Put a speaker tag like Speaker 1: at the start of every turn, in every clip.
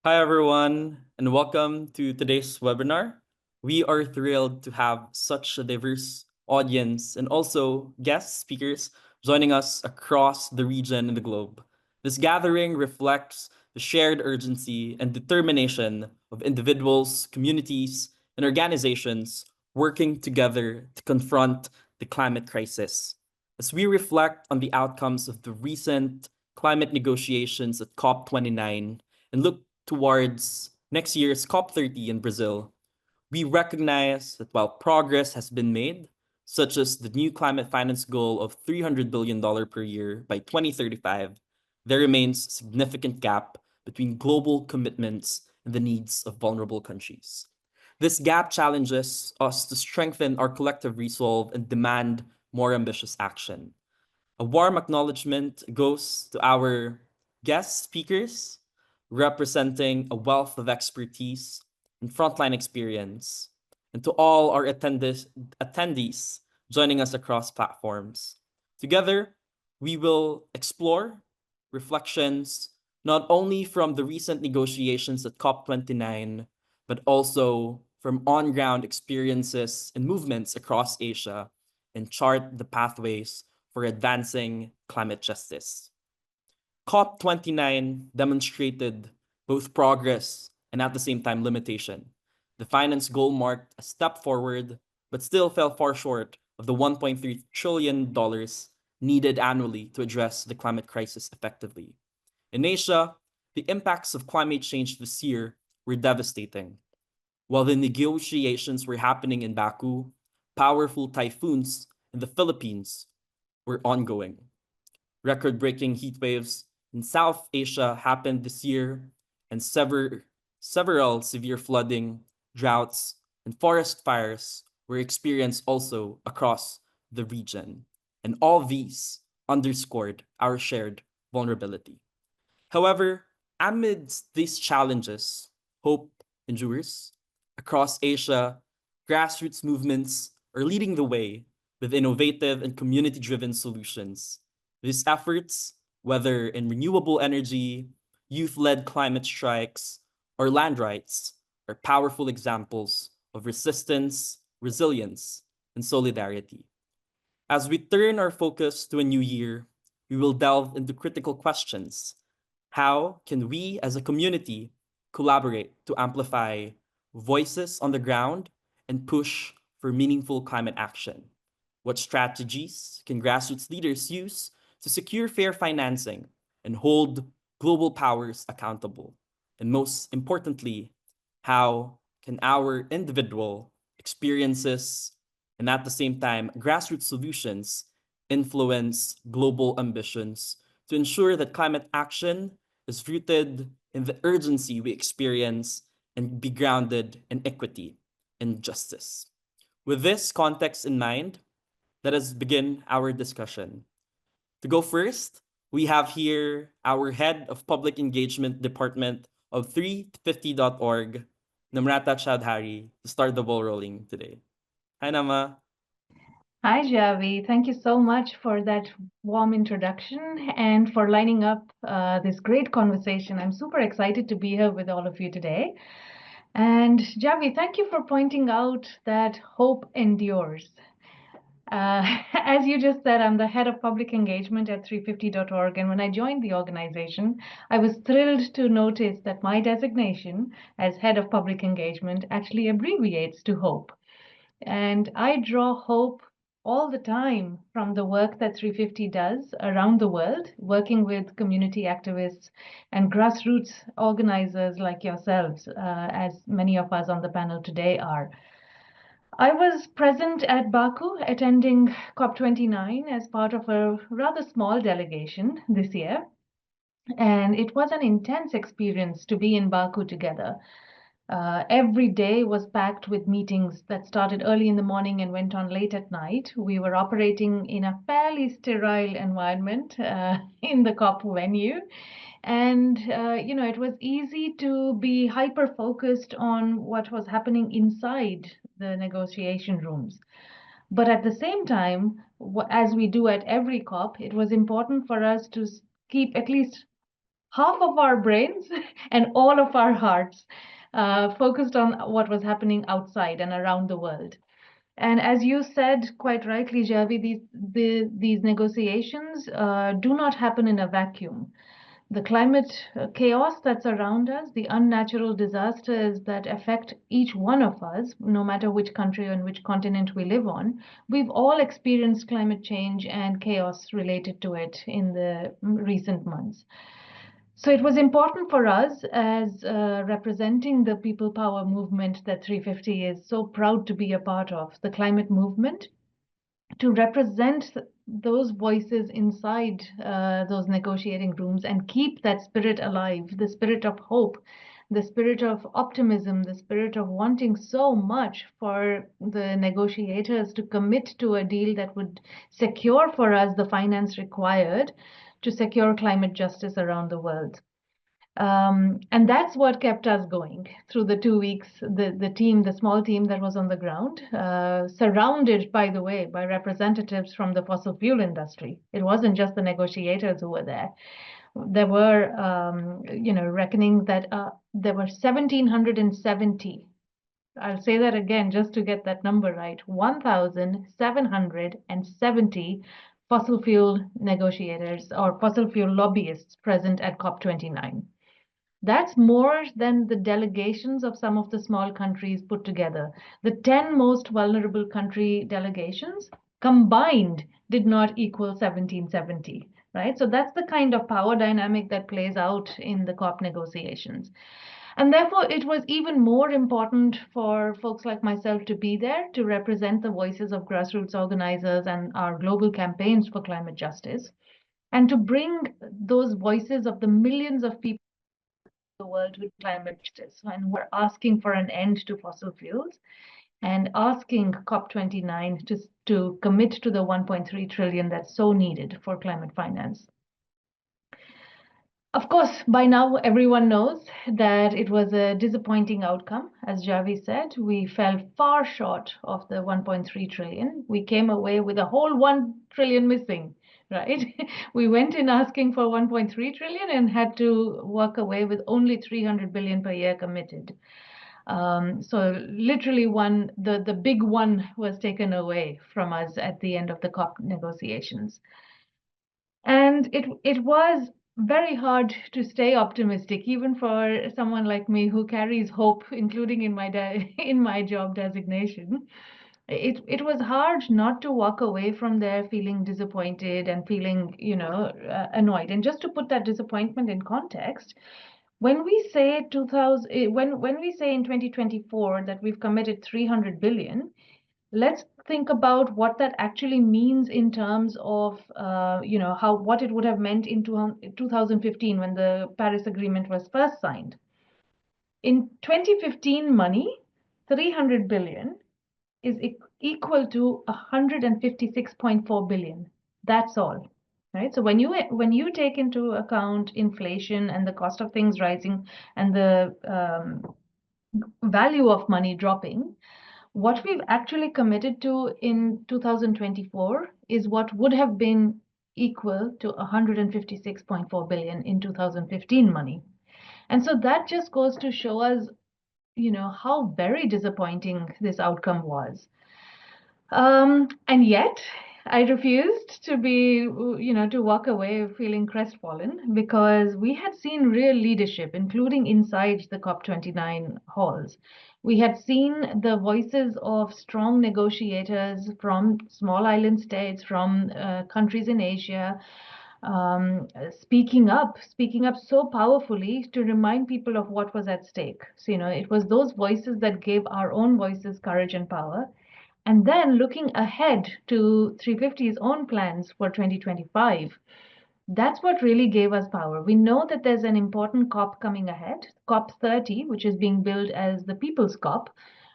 Speaker 1: Hi, everyone, and welcome to today's webinar. We are thrilled to have such a diverse audience and also guest speakers joining us across the region and the globe. This gathering reflects the shared urgency and determination of individuals, communities, and organizations working together to confront the climate crisis. As we reflect on the outcomes of the recent climate negotiations at COP29 and look towards next year's COP30 in Brazil, we recognize that while progress has been made, such as the new climate finance goal of $300 billion per year by 2035, there remains a significant gap between global commitments and the needs of vulnerable countries. This gap challenges us to strengthen our collective resolve and demand more ambitious action. A warm acknowledgement goes to our guest speakers, representing a wealth of expertise and frontline experience, and to all our attendees joining us across platforms. Together, we will explore reflections not only from the recent negotiations at COP29, but also from on-ground experiences and movements across Asia, and chart the pathways for advancing climate justice. COP29 demonstrated both progress and at the same time limitation. The finance goal marked a step forward, but still fell far short of the $1.3 trillion needed annually to address the climate crisis effectively. In Asia, the impacts of climate change this year were devastating. While the negotiations were happening in Baku, powerful typhoons in the Philippines were ongoing. Record-breaking heat waves in South Asia happened this year, and several severe flooding, droughts, and forest fires were experienced also across the region. And all these underscored our shared vulnerability. However, amidst these challenges, hope endures. Across Asia, grassroots movements are leading the way with innovative and community-driven solutions. These efforts, whether in renewable energy, youth-led climate strikes, or land rights, are powerful examples of resistance, resilience, and solidarity. As we turn our focus to a new year, we will delve into critical questions. How can we as a community collaborate to amplify voices on the ground and push for meaningful climate action? What strategies can grassroots leaders use to secure fair financing and hold global powers accountable? And most importantly, how can our individual experiences and at the same time grassroots solutions influence global ambitions to ensure that climate action is rooted in the urgency we experience and be grounded in equity and justice? With this context in mind, let us begin our discussion. To go first, we have here our Head of Public Engagement Department of 350.org, Namrata Chowdhury, to start the ball rolling today. Hi, Nama.
Speaker 2: Hi, Javi. Thank you so much for that warm introduction and for lining up this great conversation. I'm super excited to be here with all of you today. And Javi, thank you for pointing out that hope endures. As you just said, I'm the head of public engagement at 350.org. And when I joined the organization, I was thrilled to notice that my designation as head of public engagement actually abbreviates to HOPE. And I draw hope all the time from the work that 350 does around the world, working with community activists and grassroots organizers like yourselves, as many of us on the panel today are. I was present at Baku attending COP29 as part of a rather small delegation this year. And it was an intense experience to be in Baku together. Every day was packed with meetings that started early in the morning and went on late at night. We were operating in a fairly sterile environment in the COP venue. And, it was easy to be hyper-focused on what was happening inside the negotiation rooms. But at the same time, as we do at every COP, it was important for us to keep at least half of our brains and all of our hearts focused on what was happening outside and around the world. And as you said quite rightly, Javi, these negotiations do not happen in a vacuum. The climate chaos that's around us, the unnatural disasters that affect each one of us, no matter which country and which continent we live on, we've all experienced climate change and chaos related to it in the recent months. So it was important for us as representing the people power movement that 350 is so proud to be a part of, the climate movement, to represent those voices inside those negotiating rooms and keep that spirit alive, the spirit of hope, the spirit of optimism, the spirit of wanting so much for the negotiators to commit to a deal that would secure for us the finance required to secure climate justice around the world. And that's what kept us going through the 2 weeks. The small team that was on the ground, surrounded, by the way, by representatives from the fossil fuel industry. It wasn't just the negotiators who were there. There were, reckoning that there were 1,770. I'll say that again just to get that number right. 1,770 fossil fuel negotiators or fossil fuel lobbyists present at COP29. That's more than the delegations of some of the small countries put together. The 10 most vulnerable country delegations combined did not equal 1770, right? So that's the kind of power dynamic that plays out in the COP negotiations. And therefore, it was even more important for folks like myself to be there to represent the voices of grassroots organizers and our global campaigns for climate justice, and to bring those voices of the millions of people the world with climate justice. And we're asking for an end to fossil fuels and asking COP29 to commit to the 1.3 trillion that's so needed for climate finance. Of course, by now everyone knows that it was a disappointing outcome. As Javi said, we fell far short of the 1.3 trillion. We came away with a whole 1 trillion missing, right? We went in asking for 1.3 trillion and had to walk away with only 300 billion per year committed. So literally the big one was taken away from us at the end of the COP negotiations. And it was very hard to stay optimistic, even for someone like me who carries hope, including in my job designation. It was hard not to walk away from there feeling disappointed and feeling, annoyed. And just to put that disappointment in context, when we say when we say in 2024 that we've committed 300 billion, let's think about what that actually means in terms of, what it would have meant in 2015 when the Paris Agreement was first signed. In 2015 money, 300 billion is equal to 156.4 billion. That's all, right? So when you take into account inflation and the cost of things rising and the value of money dropping, what we've actually committed to in 2024 is what would have been equal to 156.4 billion in 2015 money. And so that just goes to show us, how very disappointing this outcome was. And yet I refused to to walk away feeling crestfallen, because we had seen real leadership, including inside the COP29 halls. We had seen the voices of strong negotiators from small island states, from countries in Asia, speaking up so powerfully to remind people of what was at stake. So, it was those voices that gave our own voices courage and power. And then looking ahead to 350's own plans for 2025, that's what really gave us power. We know that there's an important COP coming ahead. COP 30, which is being billed as the People's COP,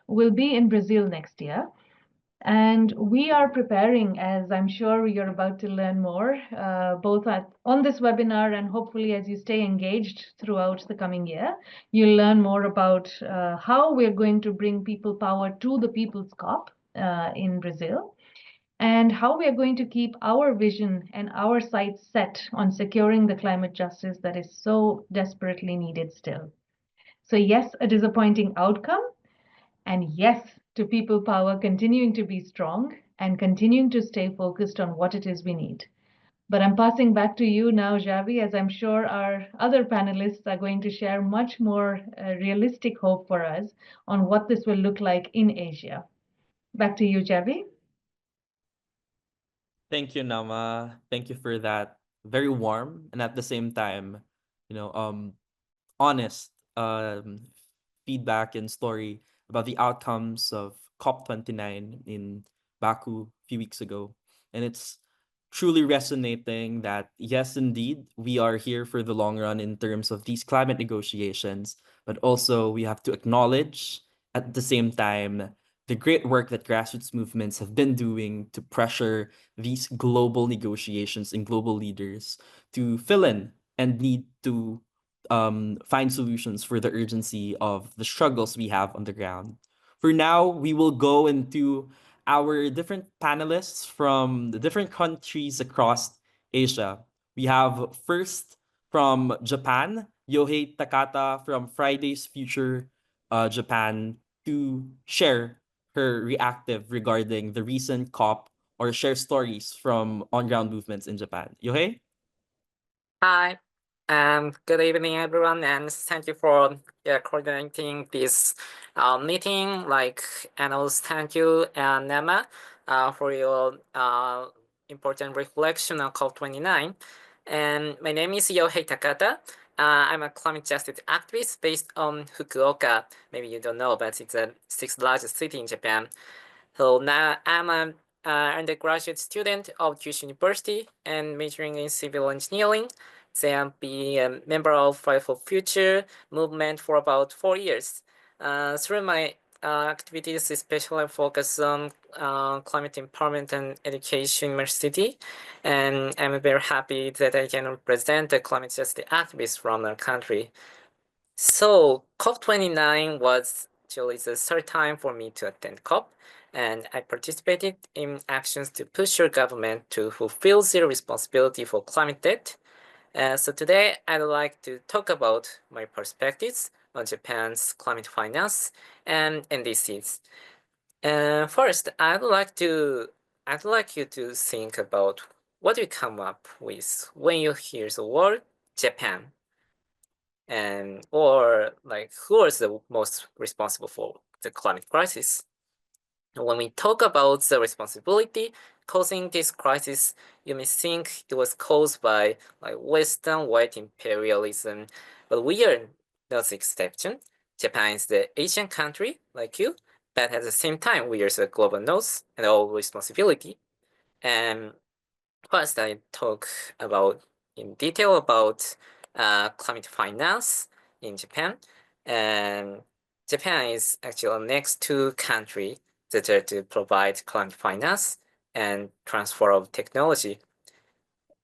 Speaker 2: will be in Brazil next year. And we are preparing, as I'm sure you're about to learn more, both on this webinar and hopefully as you stay engaged throughout the coming year, you'll learn more about how we're going to bring people power to the People's COP in Brazil. and how we are going to keep our vision and our sights set on securing the climate justice that is so desperately needed still. So yes, a disappointing outcome, and yes, to people power continuing to be strong and continuing to stay focused on what it is we need. But I'm passing back to you now, Javi, as I'm sure our other panelists are going to share much more realistic hope for us on what this will look like in Asia. Back to you, Javi.
Speaker 1: Thank you, Nama. Thank you for that very warm and at the same time, honest feedback and story about the outcomes of COP29 in Baku a few weeks ago. And it's truly resonating that, yes, indeed, we are here for the long run in terms of these climate negotiations, but also we have to acknowledge at the same time the great work that grassroots movements have been doing to pressure these global negotiations and global leaders to fill in and need to find solutions for the urgency of the struggles we have on the ground. For now, we will go into our different panelists from the different countries across Asia. We have first from Japan, Yohei Takata from Fridays Future Japan to share her reactive regarding the recent COP or share stories from on-ground movements in Japan. Yohei?
Speaker 3: Hi, good evening, everyone, and thank you for coordinating this meeting. And also thank you, Nema, for your important reflection on COP29. And my name is Yohei Takata. I'm a climate justice activist based on Fukuoka. Maybe you don't know, but it's the sixth largest city in Japan. So now I'm an undergraduate student of Kyushu University and majoring in civil engineering. Then I've been a member of Fight for Future movement for about 4 years. Through my activities, especially focus on climate empowerment and education in my city. And I'm very happy that I can represent the climate justice activists from our country. So COP29 was actually the third time for me to attend COP, and I participated in actions to push your government to fulfill their responsibility for climate debt. So today I'd like to talk about my perspectives on Japan's climate finance and NDCs. First, I'd like you to think about what you come up with when you hear the word Japan. And or who is the most responsible for the climate crisis? When we talk about the responsibility causing this crisis, you may think it was caused by Western white imperialism, but we are not the exception. Japan is the Asian country like you, but at the same time we are the global north and all responsibility. And first, I talk about in detail about climate finance in Japan. And Japan is actually the next two country that are to provide climate finance and transfer of technology.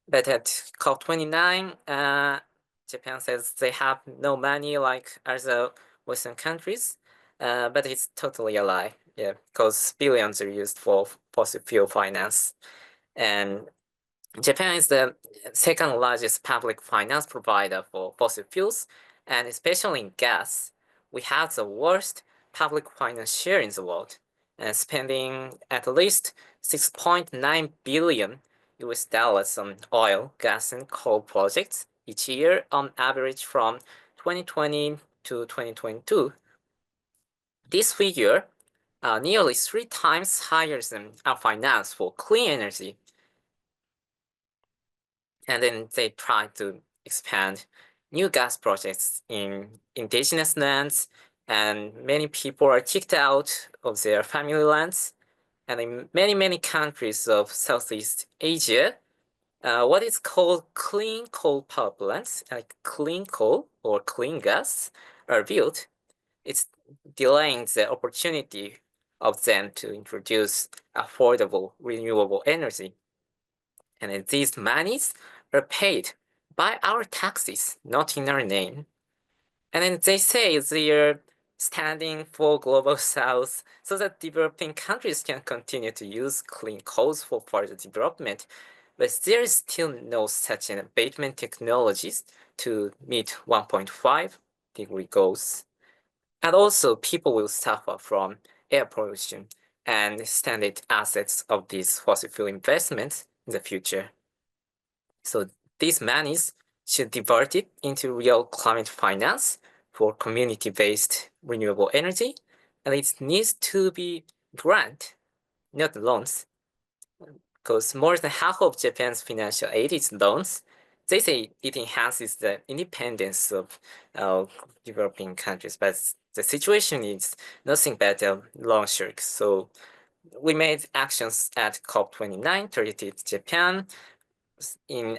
Speaker 3: But at COP29, Japan says they have no money like other Western countries, but it's totally a lie. Yeah, because billions are used for fossil fuel finance. And Japan is the second largest public finance provider for fossil fuels, and especially in gas. We have the worst public finance share in the world, and spending at least 6.9 billion US dollars on oil, gas, and coal projects each year on average from 2020 to 2022. This figure, nearly 3 times higher than our finance for clean energy. And then they try to expand new gas projects in indigenous lands, and many people are kicked out of their family lands. And in many, many countries of Southeast Asia, what is called clean coal power plants, like clean coal or clean gas, are built. It's delaying the opportunity of them to introduce affordable renewable energy. And these monies are paid by our taxes, not in our name. And then they say they're standing for Global South so that developing countries can continue to use clean coals for further development. But there is still no such an abatement technologies to meet 1.5-degree goals. And also, people will suffer from air pollution and stranded assets of these fossil fuel investments in the future. So these monies should divert it into real climate finance for community-based renewable energy, and it needs to be grant, not loans, because more than half of Japan's financial aid is loans. They say it enhances the independence of developing countries, but the situation is nothing but a loan shark. So we made actions at COP29 targeted Japan.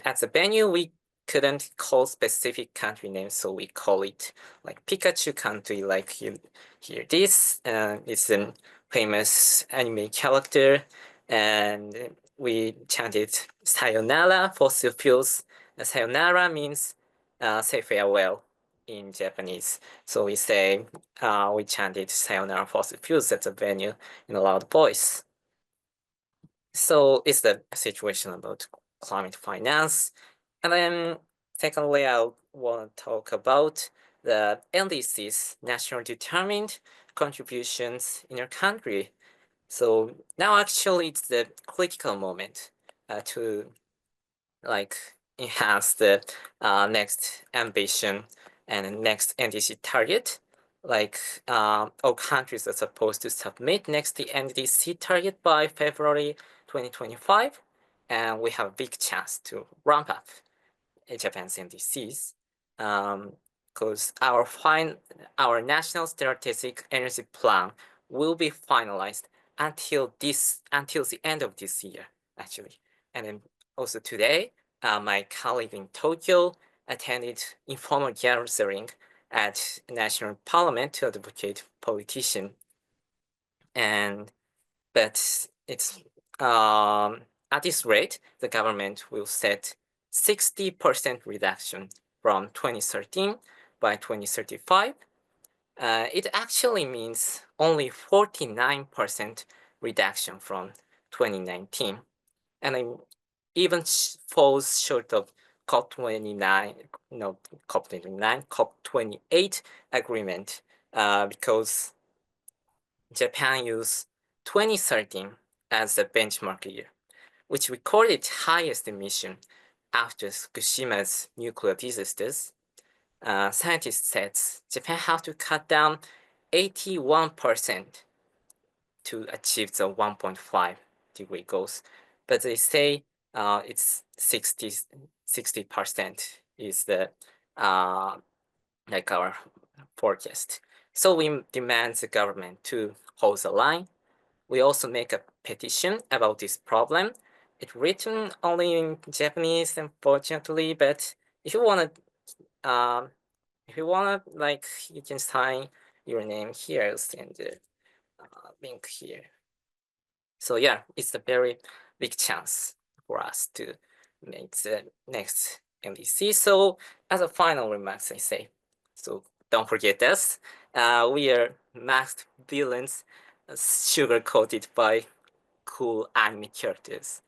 Speaker 3: At the venue, we couldn't call specific country names, so we call it like Pikachu country, like you hear this. It's a famous anime character, and we chanted sayonara fossil fuels. Sayonara means say farewell in Japanese. So we say, we chanted sayonara fossil fuels at the venue in a loud voice. So it's the situation about climate finance. And then secondly, I want to talk about the NDC's national determined contributions in your country. So now actually it's the critical moment to like enhance the next ambition and next NDC target. Like all countries are supposed to submit next the NDC target by February 2025, and we have a big chance to ramp up Japan's NDCs. Because our national strategic energy plan will be finalized until the end of this year, actually. And then also today, my colleague in Tokyo attended informal gathering at National Parliament to advocate politician. But it's at this rate, the government will set 60% reduction from 2013 by 2035. It actually means only 49% reduction from 2019. And it even falls short of COP28 agreement because Japan used 2013 as the benchmark year, which recorded highest emission after Fukushima's nuclear disasters. Scientists said Japan has to cut down 81% to achieve the 1.5-degree goals, but they say it's 60% is the like our forecast. So we demand the government to hold the line. We also make a petition about this problem. It's written only in Japanese, unfortunately, but if you wanna, like, you can sign your name here. I'll send the link here. So yeah, it's a very big chance for us to make the next NDC. So as a final remarks, I say, so don't forget us. We are masked villains, sugar-coated by cool anime characters,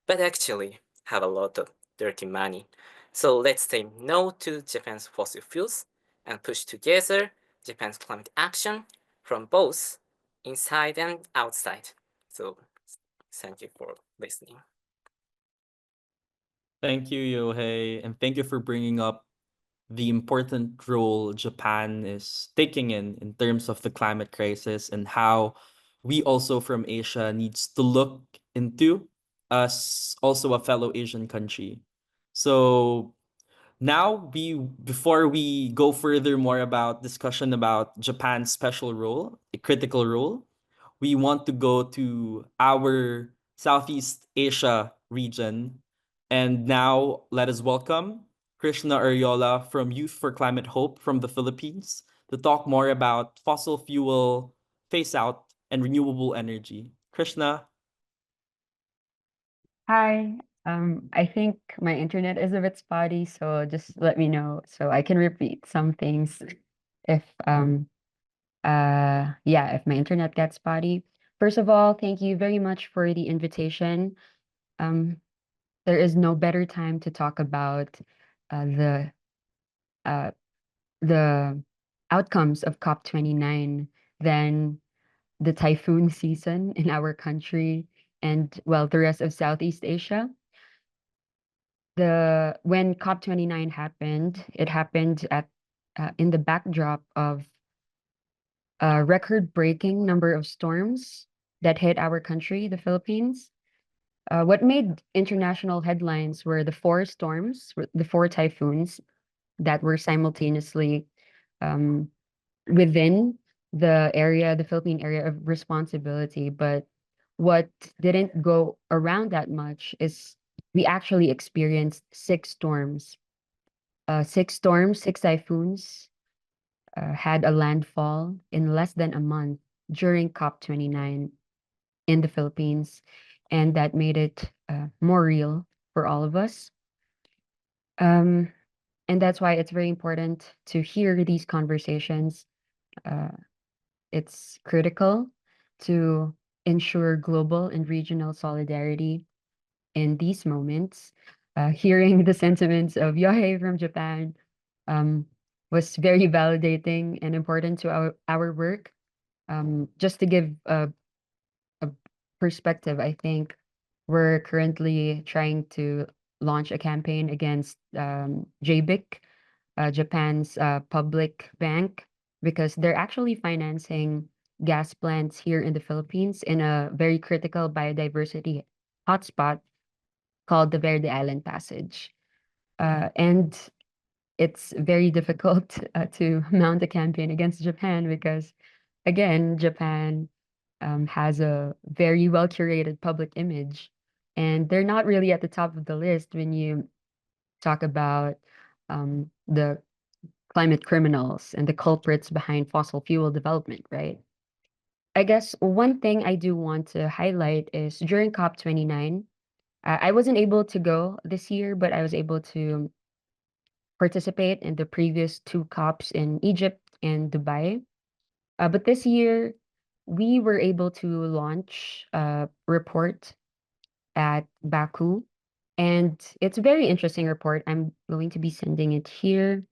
Speaker 3: but actually have a lot of dirty money. So let's say no to Japan's fossil fuels and push together Japan's climate action from both inside and outside. So thank you for listening.
Speaker 1: Thank you, Yohei, and thank you for bringing up the important role Japan is taking in terms of the climate crisis and how we also from Asia needs to look into us also a fellow Asian country. So now before we go further more about discussion about Japan's special role, a critical role, we want to go to our Southeast Asia region. And now let us welcome Krishna Ariola from Youth for Climate Hope from the Philippines to talk more about fossil fuel phase out and renewable energy. Krishna.
Speaker 4: Hi. I think my internet is a bit spotty, so just let me know so I can repeat some things if Yeah, if my internet gets spotty. First of all, thank you very much for the invitation. There is no better time to talk about uh, the uh, the outcomes of COP29 than the typhoon season in our country and, well, the rest of Southeast Asia. When COP29 happened, it happened at in the backdrop of a record-breaking number of storms that hit our country, the Philippines. What made international headlines were the four storms, the four typhoons that were simultaneously um, within the Philippine area of responsibility. But what didn't go around that much is we actually experienced six storms. Six typhoons had a landfall in less than a month during COP29 in the Philippines, and that made it more real for all of us. And that's why it's very important to hear these conversations. It's critical to ensure global and regional solidarity in these moments. Hearing the sentiments of Yohei from Japan um, was very validating and important to our work. Just to give a perspective, I think we're currently trying to launch a campaign against JBIC, Japan's public bank, because they're actually financing gas plants here in the Philippines in a very critical biodiversity hotspot called the Verde Island Passage. And it's very difficult to mount a campaign against Japan because, again, Japan has a very well curated public image, and they're not really at the top of the list when you talk about the climate criminals and the culprits behind fossil fuel development, right? I guess one thing I do want to highlight is during COP29, I wasn't able to go this year, but I was able to participate in the previous two COPs in Egypt and Dubai. But this year, we were able to launch a report at Baku, and it's a very interesting report. I'm going to be sending it here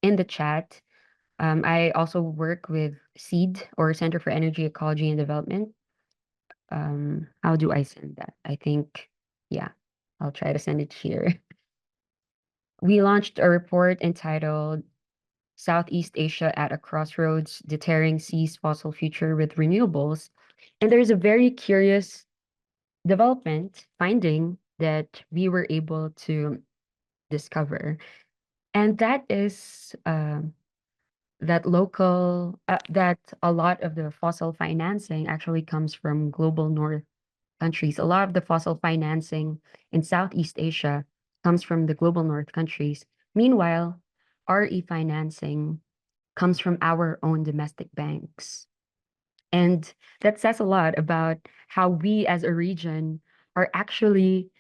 Speaker 4: in the chat. I also work with SEED, or Center for Energy, Ecology, and Development. How do I send that? I think, yeah, I'll try to send it here. We launched a report entitled Southeast Asia at a Crossroads, Deterring Sea's Fossil Future with Renewables. And there's a very curious finding that we were able to discover. And that is that a lot of the fossil financing actually comes from global north countries. A lot of the fossil financing in Southeast Asia comes from the global north countries. Meanwhile, RE financing comes from our own domestic banks. And that says a lot about how we as a region are actually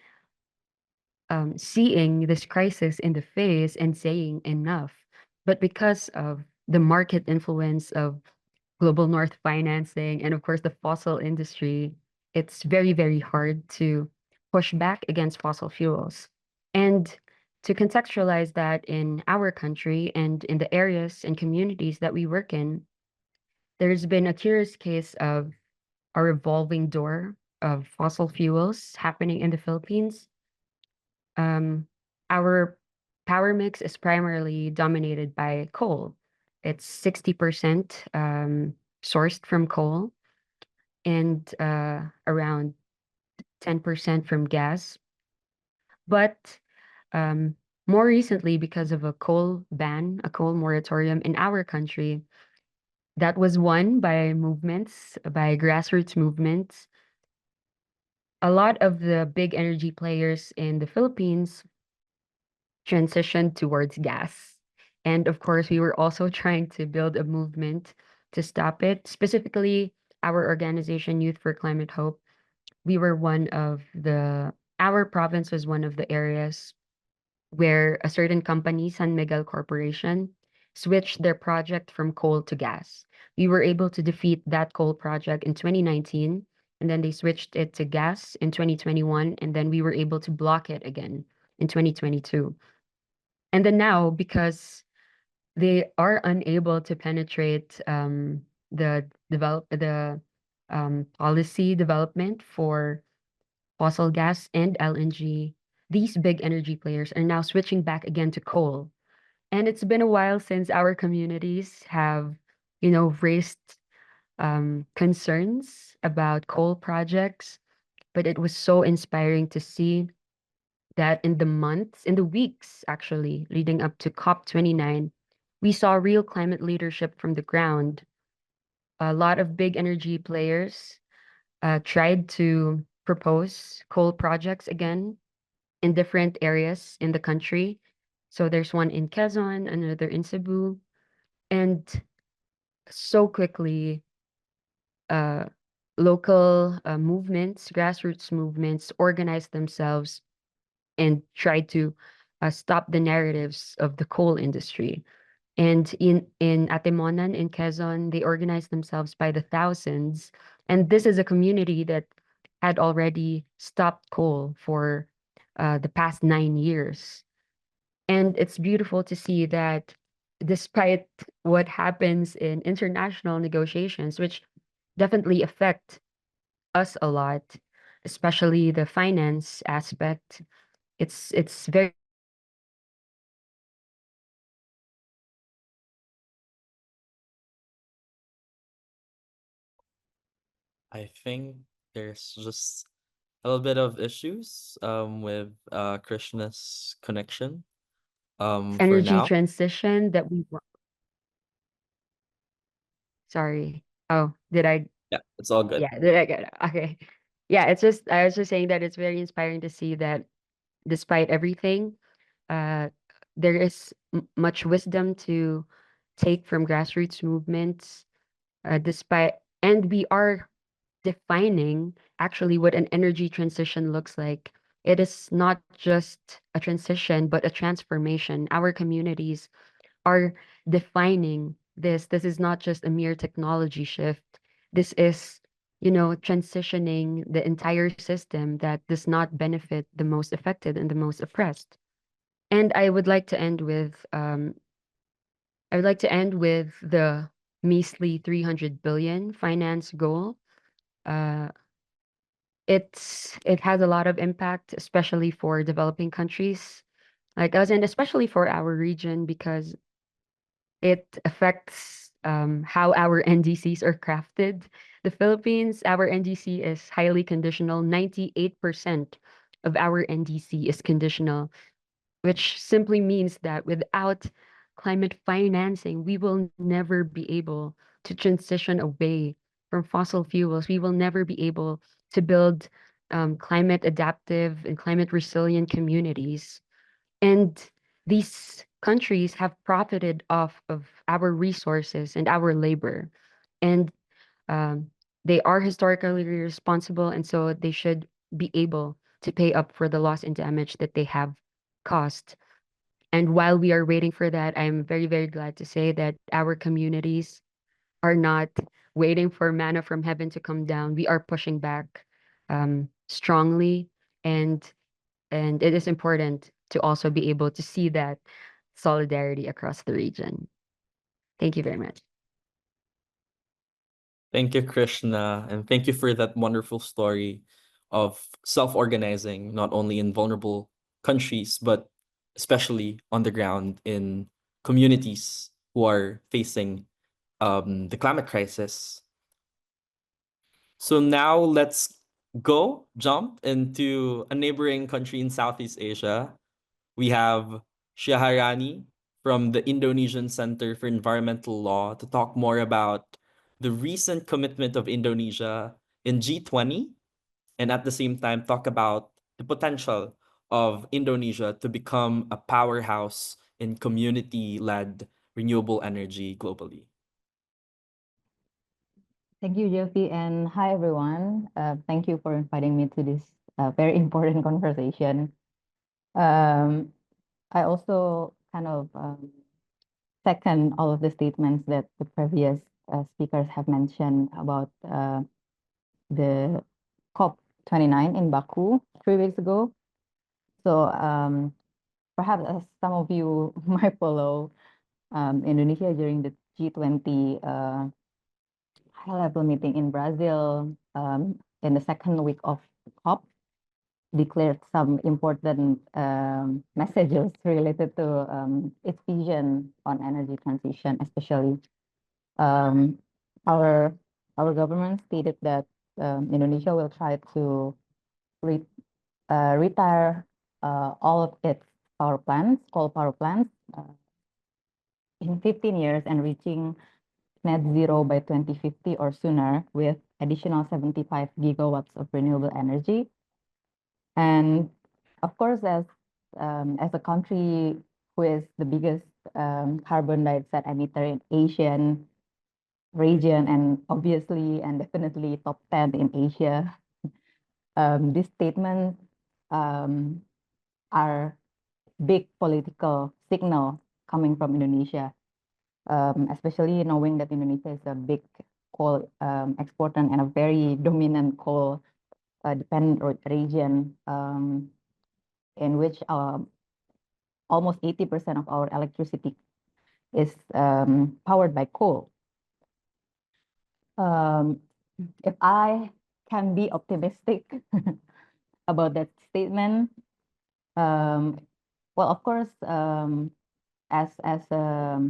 Speaker 4: seeing this crisis in the face and saying enough. But because of the market influence of global north financing and, of course, the fossil industry, it's very, very hard to push back against fossil fuels. And to contextualize that in our country and in the areas and communities that we work in, there's been a curious case of a revolving door of fossil fuels happening in the Philippines. Our power mix is primarily dominated by coal. It's 60% sourced from coal and around 10% from gas. But more recently, because of a coal ban, a coal moratorium in our country, that was won by grassroots movements. A lot of the big energy players in the Philippines transitioned towards gas. And of course, we were also trying to build a movement to stop it. Specifically, our organization, Youth for Climate Hope, our province was one of the areas where a certain company, San Miguel Corporation, switched their project from coal to gas. We were able to defeat that coal project in 2019, and then they switched it to gas in 2021, and then we were able to block it again in 2022. And then now, because they are unable to penetrate the policy development for fossil gas and LNG, these big energy players are now switching back again to coal. And it's been a while since our communities have, raised concerns about coal projects, but it was so inspiring to see that in the weeks actually leading up to COP29, we saw real climate leadership from the ground. A lot of big energy players tried to propose coal projects again in different areas in the country. So there's one in Quezon, another in Cebu, and so quickly, local movements, grassroots movements organized themselves and tried to stop the narratives of the coal industry. And in Atemonan, in Quezon, they organized themselves by the thousands. And this is a community that had already stopped coal for the past 9 years. And it's beautiful to see that despite what happens in international negotiations, which definitely affect us a lot, especially the finance aspect, it's very
Speaker 1: I think there's just a little bit of issues with Krishna's connection for
Speaker 4: energy
Speaker 1: now.
Speaker 4: transition that we sorry. Oh, did I
Speaker 1: Yeah, it's all good.
Speaker 4: yeah, did I get it? Okay. Yeah, it's just I was just saying that it's very inspiring to see that despite everything, uh there is much wisdom to take from grassroots movements, despite and we are defining actually what an energy transition looks like. It is not just a transition, but a transformation. Our communities are defining this. This is not just a mere technology shift. This is, transitioning the entire system that does not benefit the most affected and the most oppressed. And I would like to end with the measly 300 billion finance goal. Uh, it has a lot of impact, especially for developing countries like us, and especially for our region because it affects how our NDCs are crafted. The Philippines, our NDC is highly conditional. 98% of our NDC is conditional, which simply means that without climate financing, we will never be able to transition away from fossil fuels. We will never be able to build climate adaptive and climate resilient communities. And these countries have profited off of our resources and our labor. And um, they are historically responsible, and so they should be able to pay up for the loss and damage that they have caused. And while we are waiting for that, I'm very, very glad to say that our communities are not waiting for manna from heaven to come down. We are pushing back strongly, and it is important to also be able to see that solidarity across the region. Thank you very much.
Speaker 1: Thank you, Krishna, and thank you for that wonderful story of self-organizing, not only in vulnerable countries, but especially on the ground in communities who are facing the climate crisis. So now let's jump into a neighboring country in Southeast Asia. We have Syaharani from the Indonesian Center for Environmental Law to talk more about the recent commitment of Indonesia in G20 and at the same time talk about the potential of Indonesia to become a powerhouse in community-led renewable energy globally.
Speaker 5: Thank you, Jeffy, and hi, everyone. Thank you for inviting me to this very important conversation. I also kind of second all of the statements that the previous speakers have mentioned about the COP29 in Baku 3 weeks ago. So perhaps as some of you might follow Indonesia during the G20 high-level meeting in Brazil in the second week of COP, declared some important messages related to its vision on energy transition, especially our government stated that Indonesia will try to retire all of its coal power plants in 15 years and reaching net zero by 2050 or sooner with additional 75 gigawatts of renewable energy. And of course, as a country who is the biggest carbon dioxide emitter in Asian region, and obviously and definitely top 10 in Asia, these statements are big political signal coming from Indonesia, especially knowing that Indonesia is a big coal exporter and a very dominant coal dependent region, in which almost 80% of our electricity is powered by coal. If I can be optimistic about that statement, well, of course, as a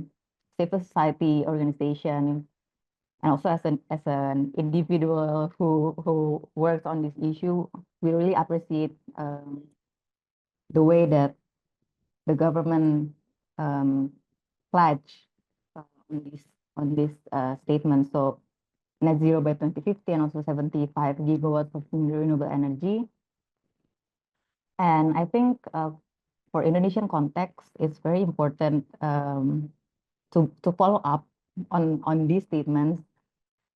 Speaker 5: civil society organization, and also as an individual who works on this issue, we really appreciate the way that the government pledge on this statement. So net zero by 2050 and also 75 gigawatts of renewable energy. And I think for Indonesian context, it's very important to follow up on these statements.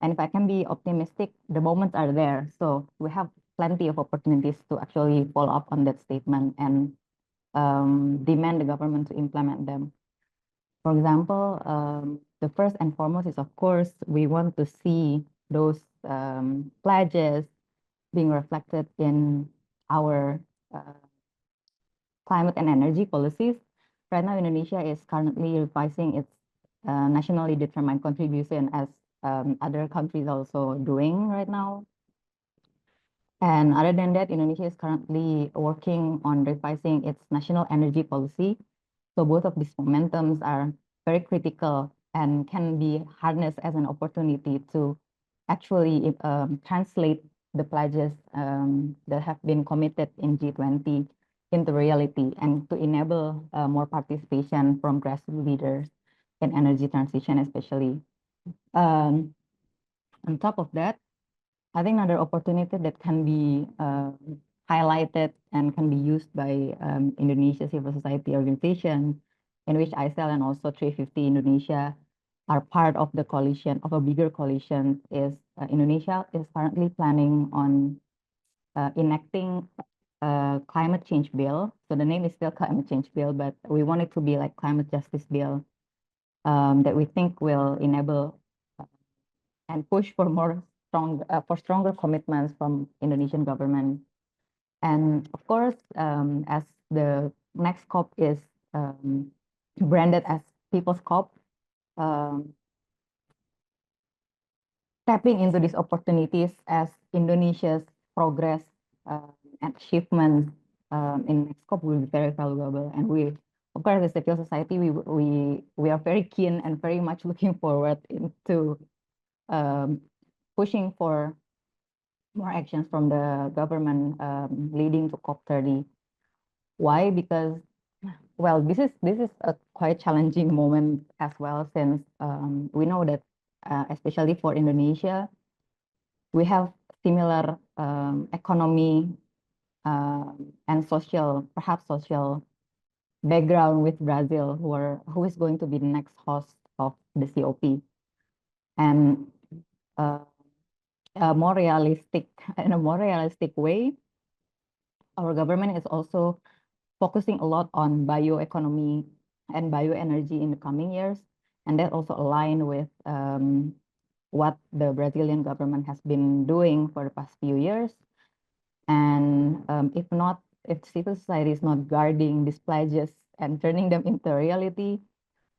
Speaker 5: And if I can be optimistic, the moments are there. So we have plenty of opportunities to actually follow up on that statement and demand the government to implement them. For example, the first and foremost is, of course, we want to see those pledges being reflected in our climate and energy policies. Right now, Indonesia is currently revising its nationally determined contribution, as other countries also doing right now. And other than that, Indonesia is currently working on revising its national energy policy. So both of these momentums are very critical and can be harnessed as an opportunity to actually translate the pledges that have been committed in G20 into reality, and to enable more participation from grassroots leaders in energy transition, especially. On top of that, I think another opportunity that can be highlighted and can be used by Indonesia civil society organization, in which ICEL and also 350 Indonesia are part of the coalition, of a bigger coalition, is Indonesia is currently planning on enacting a climate change bill. So the name is still climate change bill, but we want it to be like climate justice bill that we think will enable and push for stronger commitments from Indonesian government. And of course, as the next COP is branded as People's COP, tapping into these opportunities as Indonesia's progress and achievements in next COP will be very valuable. And we, of course, as a civil society, we are very keen and very much looking forward into pushing for more actions from the government leading to COP30. Why? Because, well, this is a quite challenging moment as well, since we know that especially for Indonesia, we have similar economy and perhaps social background with Brazil, who is going to be the next host of the COP. And in a more realistic way, our government is also focusing a lot on bioeconomy and bioenergy in the coming years. And that also align with what the Brazilian government has been doing for the past few years. And if civil society is not guarding these pledges and turning them into reality,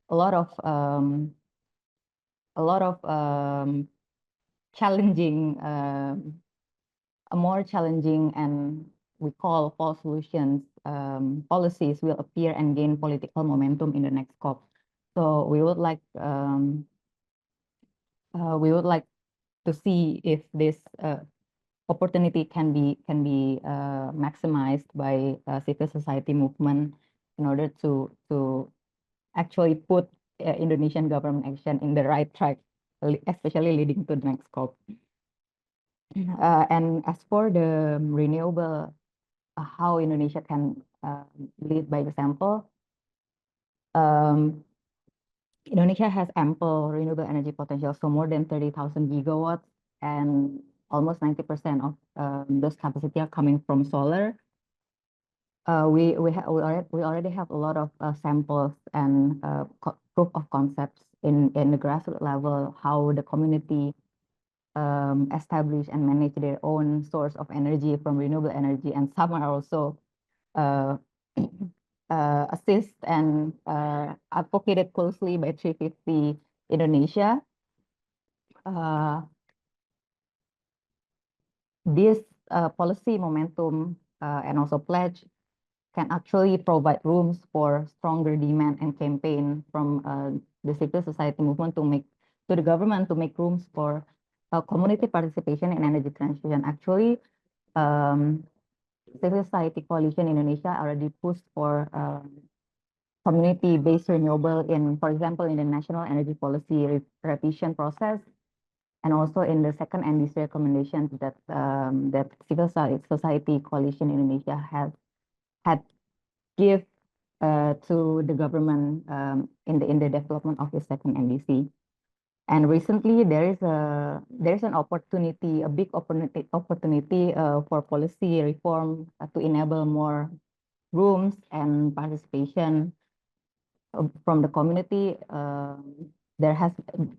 Speaker 5: a lot of challenging, a more challenging and we call false solutions policies will appear and gain political momentum in the next COP. So we would like to see if this opportunity can be maximized by civil society movement in order to actually put Indonesian government action in the right track, especially leading to the next COP. And as for the renewable, how Indonesia can lead by example, Indonesia has ample renewable energy potential, so more than 30,000 gigawatts, and almost 90% of those capacity are coming from solar. We already have a lot of samples and proof of concepts in the grassroots level, how the community establish and manage their own source of energy from renewable energy, and some are also assist and advocated closely by 350 Indonesia. This policy momentum and also pledge can actually provide rooms for stronger demand and campaign from the civil society movement to the government to make rooms for community participation in energy transition. Actually, civil society coalition Indonesia already pushed for community-based renewable in, for example, in the national energy policy revision process, and also in the second NDC recommendations that that civil society coalition Indonesia had give to the government in the development of the second NDC. And recently there is an opportunity, a big opportunity for policy reform to enable more rooms and participation from the community.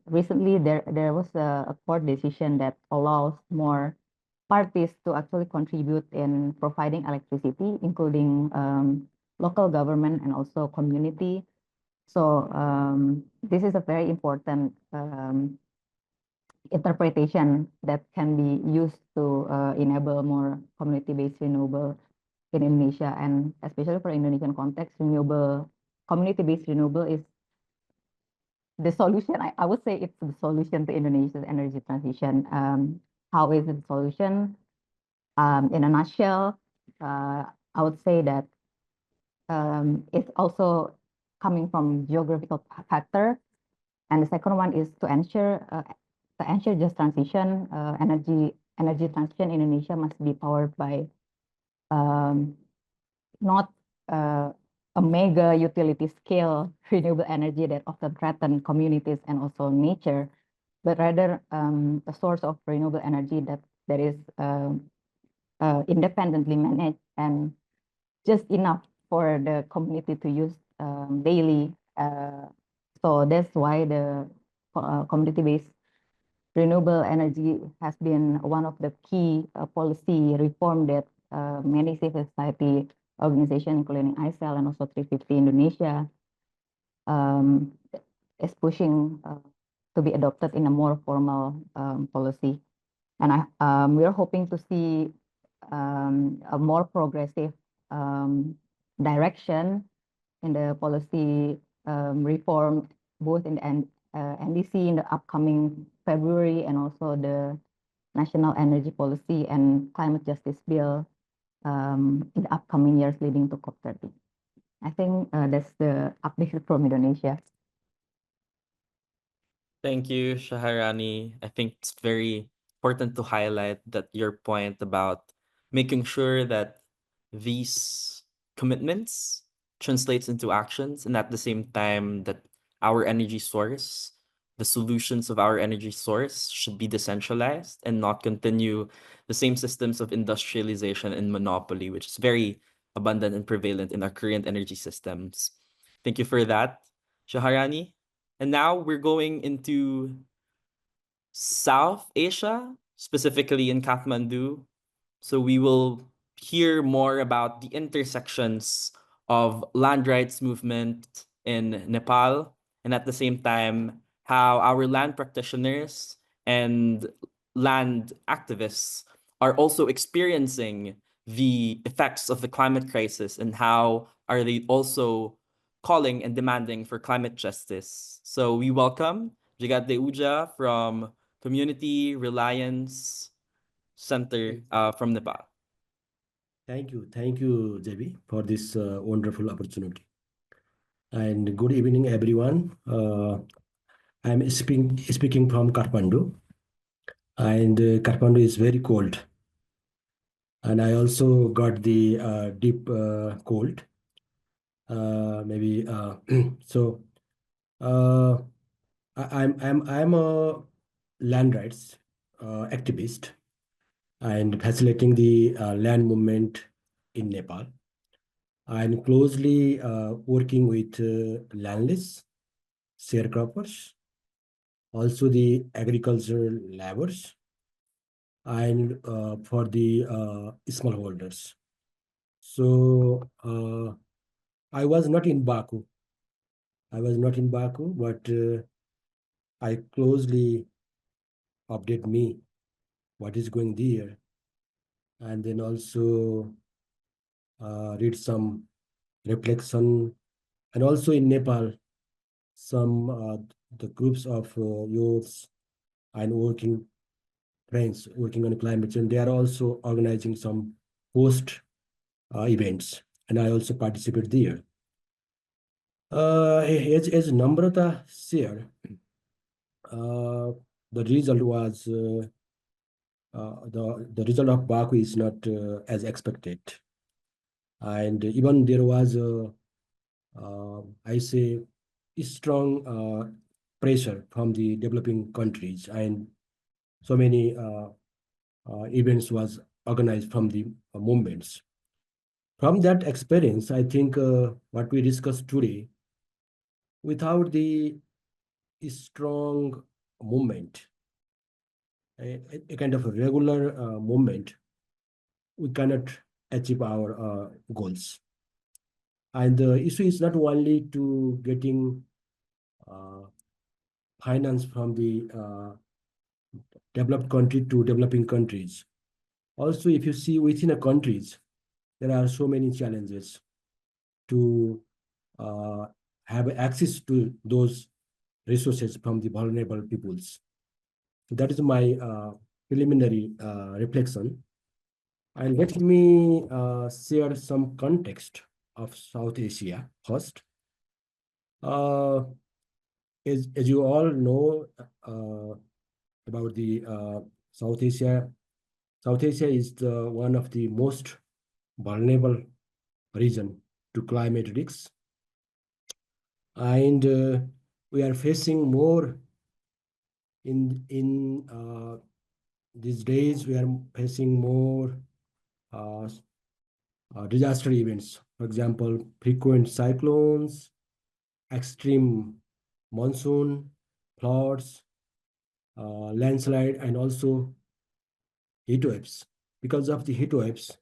Speaker 5: Recently there was a court decision that allows more parties to actually contribute in providing electricity, including local government and also community. So this is a very important interpretation that can be used to enable more community-based renewable in Indonesia, and especially for Indonesian context, community-based renewable is the solution. I would say it's the solution to Indonesia's energy transition. How is it the solution? In a nutshell, I would say that it's also coming from geographical factor, and the second one is to ensure just transition. Energy transition in Indonesia must be powered by not a mega utility scale renewable energy that often threaten communities and also nature, but rather a source of renewable energy that is independently managed and just enough for the community to use daily. So that's why the community-based renewable energy has been one of the key policy reform that many civil society organizations, including ICEL and also 350 Indonesia, is pushing to be adopted in a more formal policy. And we are hoping to see a more progressive direction in the policy reform, both in the NDC in the upcoming February, and also the National Energy Policy and Climate Justice Bill in the upcoming years leading to COP30. I think that's the update from Indonesia.
Speaker 1: Thank you, Shaharani. I think it's very important to highlight that your point about making sure that these commitments translates into actions, and at the same time that our energy source, the solutions of our energy source should be decentralized and not continue the same systems of industrialization and monopoly, which is very abundant and prevalent in our current energy systems. Thank you for that, Shaharani. And now we're going into South Asia, specifically in Kathmandu. So we will hear more about the intersections of land rights movement in Nepal, and at the same time, how our land practitioners and land activists are also experiencing the effects of the climate crisis, and how are they also calling and demanding for climate justice. So we welcome Jagat Deuja from Community Reliance Center from Nepal.
Speaker 6: Thank you, JB, for this wonderful opportunity. And good evening, everyone. I'm speaking from Kathmandu, and Kathmandu is very cold. And I also got the deep cold. Maybe so. I'm a land rights activist and facilitating the land movement in Nepal. I'm closely working with landless sharecroppers, also the agricultural laborers, and for the smallholders. So I was not in Baku. But I closely update me what is going there, and then also read some reflection, and also in Nepal, some the groups of youths and working friends working on climate change. They are also organizing some post events, and I also participate there. As Namrata shared, the result was the result of Baku is not as expected, and even there was I say strong pressure from the developing countries, and so many events was organized from the movements. From that experience, I think what we discussed today, without the strong movement, a kind of a regular movement, we cannot achieve our goals. And the issue is not only to getting finance from the developed country to developing countries. Also, if you see within a countries, there are so many challenges to have access to those resources from the vulnerable peoples. So that is my preliminary reflection. And let me share some context of South Asia first. As you all know about the South Asia, South Asia is one of the most vulnerable region to climate risks. And we are facing more in these days, we are facing more disaster events. For example, frequent cyclones, extreme monsoon, floods, landslide, and also heat waves. Because of the heat waves,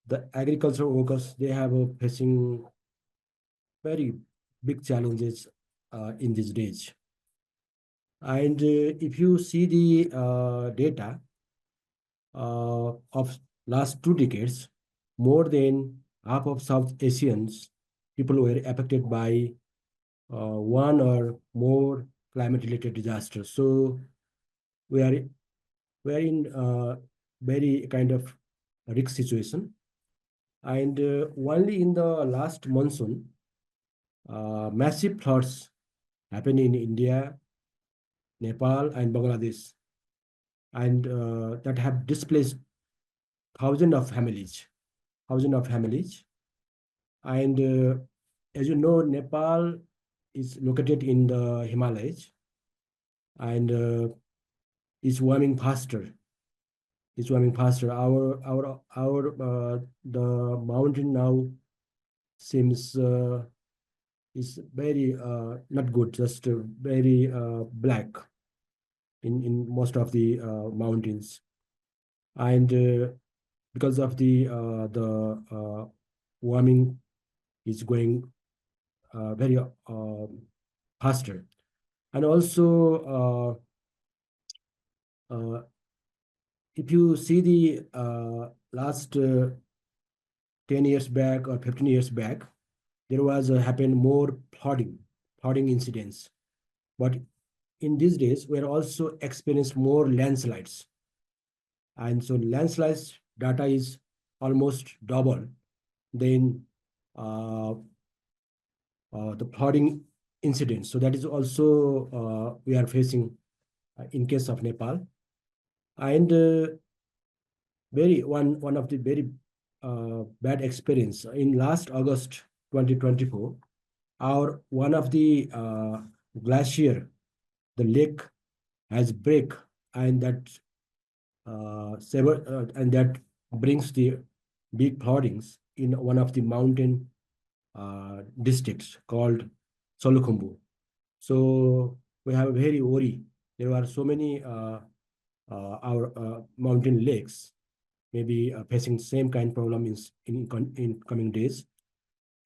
Speaker 6: the agricultural workers, they have facing very big challenges in these days. And if you see the data of last 2 decades, more than half of South Asians people were affected by one or more climate-related disasters. So we are in very kind of risk situation. And only in the last monsoon, massive floods happened in India, Nepal, and Bangladesh, and that have displaced thousands of families. And as you know, Nepal is located in the Himalayas, and is warming faster. Our the mountain now seems is very not good, just very black in most of the mountains. And because of the warming is going very faster. And also if you see the last 10 years back or 15 years back, there was happened more flooding incidents. But in these days, we're also experienced more landslides. And so landslides data is almost double than the flooding incidents. So that is also we are facing in case of Nepal. And one of the very bad experience in last August 2024, our one of the glacier, the lake has break, and that and that brings the big floodings in one of the mountain districts called Solukhumbu. So we have a very worry. There are so many our mountain lakes maybe facing same kind of problem in coming days.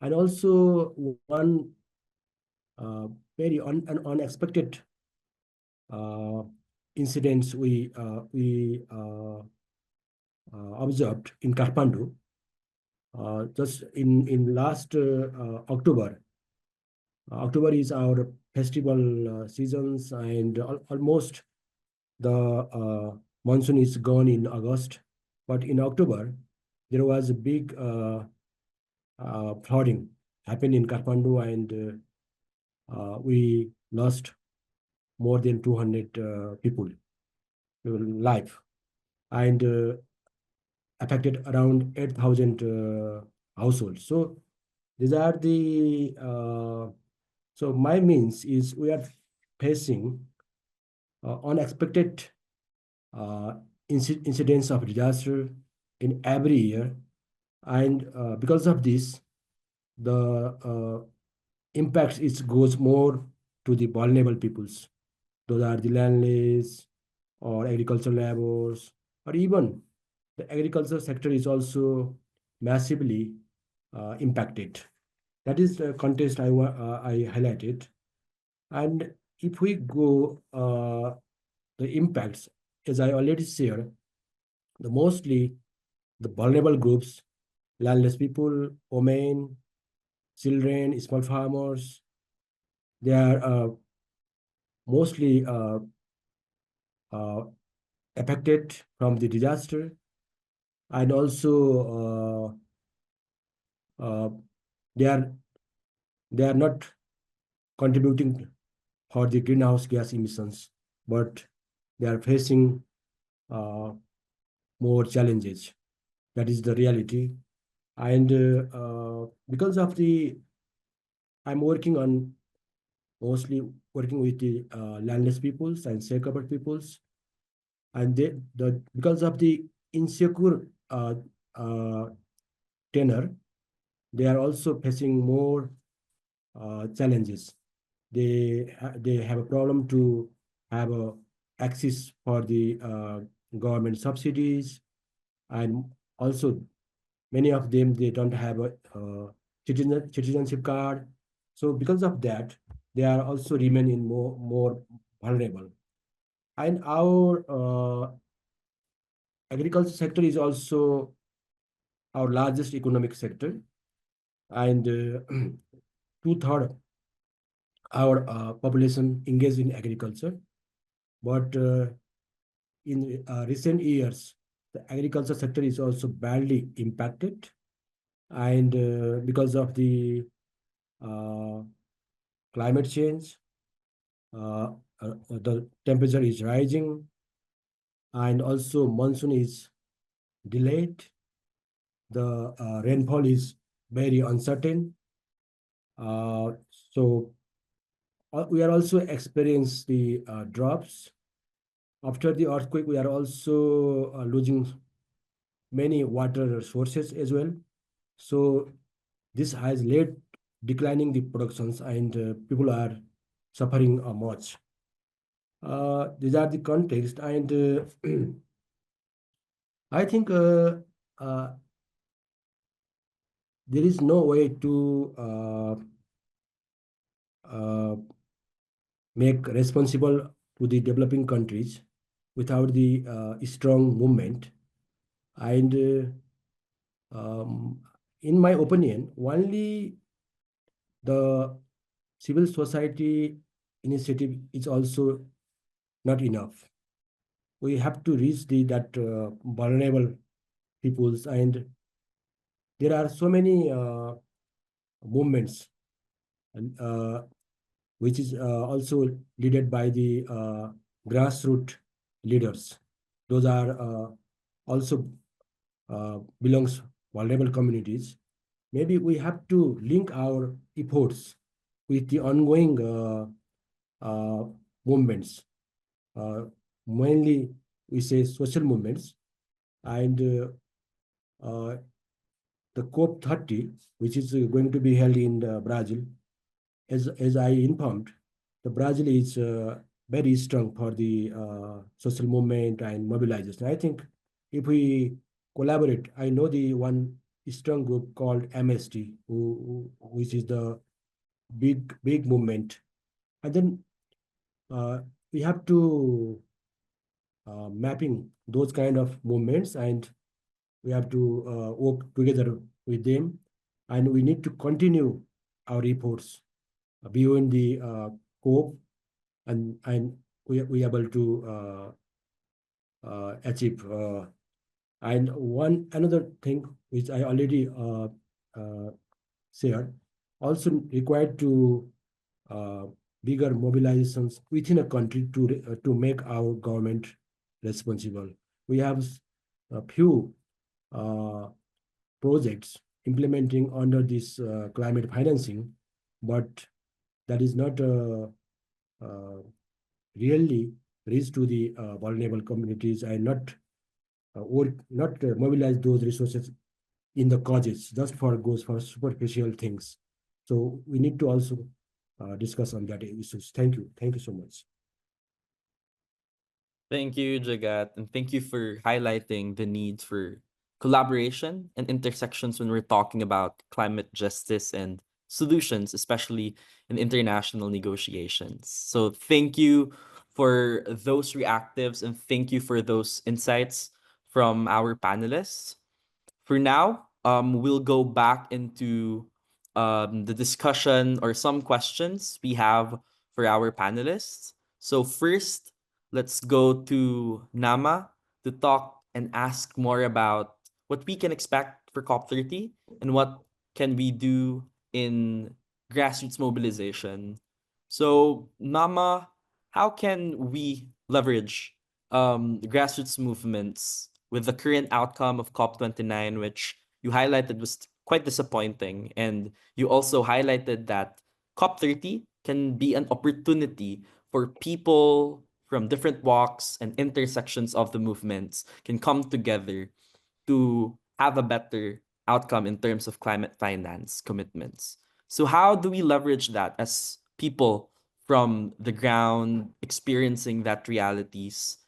Speaker 6: And also one very unexpected incidents we observed in Kathmandu. Just in last October. October is our festival seasons, and almost the monsoon is gone in August. But in October, there was a big flooding happened in Kathmandu, and we lost more than 200 people life, and affected around 8,000 households. So these are the so my means is we are facing unexpected incidents of disaster in every year, and because of this, the impact goes more to the vulnerable peoples. Those are the landless or agricultural laborers, or even the agricultural sector is also massively impacted. That is the context I highlighted. And if we go the impacts, as I already shared, mostly the vulnerable groups, landless people, women, children, small farmers, they are mostly affected from the disaster. And also they are not contributing for the greenhouse gas emissions, but they are facing more challenges. That is the reality. And because of the, I'm mostly working with the landless peoples and sharecropper peoples, and because of the insecure tenure, they are also facing more challenges. They have a problem to have a access for the government subsidies, and also many of them, they don't have a citizenship card. So because of that, they are also remaining more vulnerable. And our agriculture sector is also our largest economic sector, and 2/3 our population engaged in agriculture. But in recent years, the agriculture sector is also badly impacted, and because of the climate change, the temperature is rising, and also monsoon is delayed. The rainfall is very uncertain. So we are also experiencing the drops. After the earthquake, we are also losing many water sources as well. So this has led declining the productions, and people are suffering much. These are the context, and I think there is no way to make responsible to the developing countries without the strong movement. And in my opinion, only the civil society initiative is also not enough. We have to reach that vulnerable peoples, and there are so many movements, and which is also led by the grassroots leaders. Those are also belongs vulnerable communities. Maybe we have to link our efforts with the ongoing movements, mainly we say social movements, and the COP30, which is going to be held in Brazil. As I informed, the Brazil is very strong for the social movement and mobilization. I think if we collaborate, I know the one strong group called MST, which is the big movement, and then we have to mapping those kind of movements, and we have to work together with them, and we need to continue our efforts beyond the COP, and we able to achieve. And one another thing which I already shared, also required to bigger mobilizations within a country to make our government responsible. We have a few projects implementing under this climate financing, but that is not really reach to the vulnerable communities, and not mobilize those resources in the causes, just for goes for superficial things. So we need to also discuss on that issues. Thank you so much.
Speaker 1: Thank you, Jagat, and thank you for highlighting the need for collaboration and intersections when we're talking about climate justice and solutions, especially in international negotiations. So thank you for those reactives, and thank you for those insights from our panelists. For now, we'll go back into the discussion or some questions we have for our panelists. So first, let's go to Nama to talk and ask more about what we can expect for COP30 and what can we do in grassroots mobilization. So Nama, how can we leverage grassroots movements with the current outcome of COP29, which you highlighted was quite disappointing, and you also highlighted that COP30 can be an opportunity for people from different walks and intersections of the movements can come together to have a better outcome in terms of climate finance commitments. So how do we leverage that as people from the ground experiencing that realities,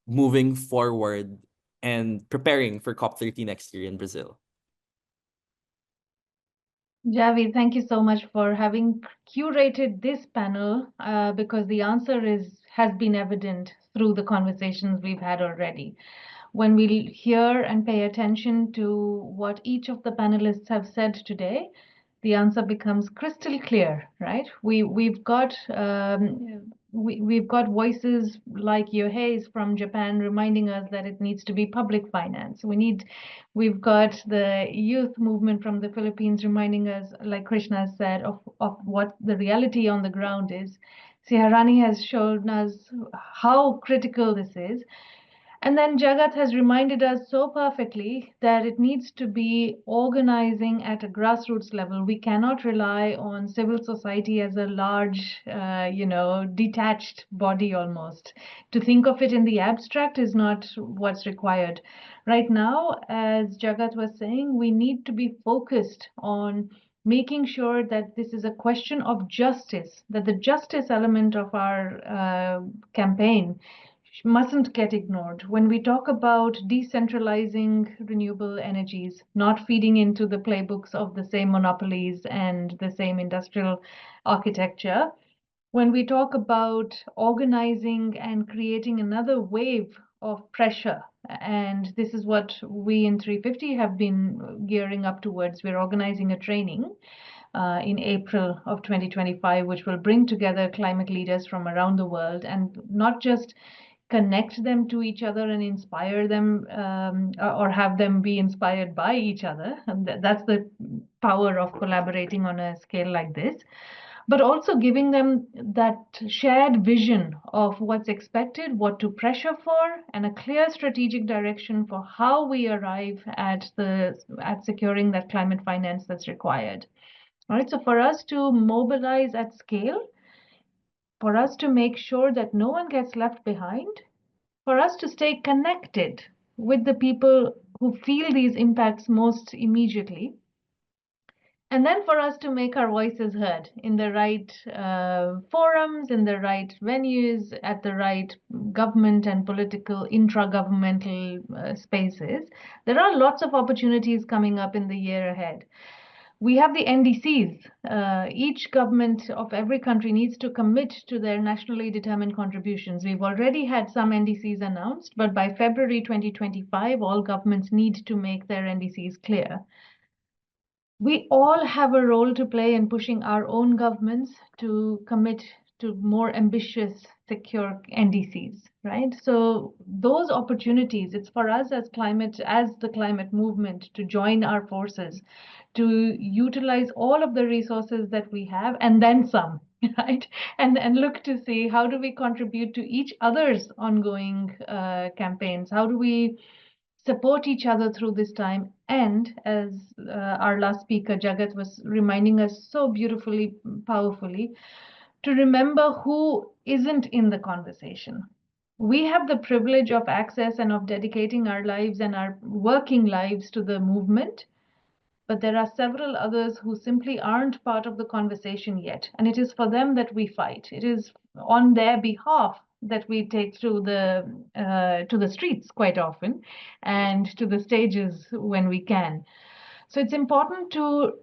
Speaker 1: moving forward and preparing for COP30 next year in Brazil?
Speaker 2: Javi, thank you so much for having curated this panel because the answer has been evident through the conversations we've had already. When we hear and pay attention to what each of the panelists have said today, the answer becomes crystal clear, right? We've got voices like Yohei's from Japan reminding us that it needs to be public finance. We've got the youth movement from the Philippines reminding us, like Krishna said, of what the reality on the ground is. Siharani has shown us how critical this is. And then Jagat has reminded us so perfectly that it needs to be organizing at a grassroots level. We cannot rely on civil society as a large, detached body almost. To think of it in the abstract is not what's required. Right now, as Jagat was saying, we need to be focused on making sure that this is a question of justice, that the justice element of our campaign mustn't get ignored. When we talk about decentralizing renewable energies, not feeding into the playbooks of the same monopolies and the same industrial architecture, when we talk about organizing and creating another wave of pressure, and this is what we in 350 have been gearing up towards. We're organizing a training in April of 2025, which will bring together climate leaders from around the world and not just connect them to each other and inspire them or have them be inspired by each other. And that's the power of collaborating on a scale like this, but also giving them that shared vision of what's expected, what to pressure for, and a clear strategic direction for how we arrive at securing that climate finance that's required. All right, so for us to mobilize at scale, for us to make sure that no one gets left behind, for us to stay connected with the people who feel these impacts most immediately, and then for us to make our voices heard in the right forums, in the right venues, at the right government and political intra-governmental spaces. There are lots of opportunities coming up in the year ahead. We have the NDCs. Each government of every country needs to commit to their nationally determined contributions. We've already had some NDCs announced, but by February 2025, all governments need to make their NDCs clear. We all have a role to play in pushing our own governments to commit to more ambitious, secure NDCs, right? So those opportunities, it's for us as the climate movement to join our forces, to utilize all of the resources that we have and then some, right? And look to see how do we contribute to each other's ongoing campaigns? How do we support each other through this time? And as our last speaker, Jagat, was reminding us so beautifully, powerfully, to remember who isn't in the conversation. We have the privilege of access and of dedicating our lives and our working lives to the movement, but there are several others who simply aren't part of the conversation yet. And it is for them that we fight. It is on their behalf that we take to the streets quite often and to the stages when we can. So it's important to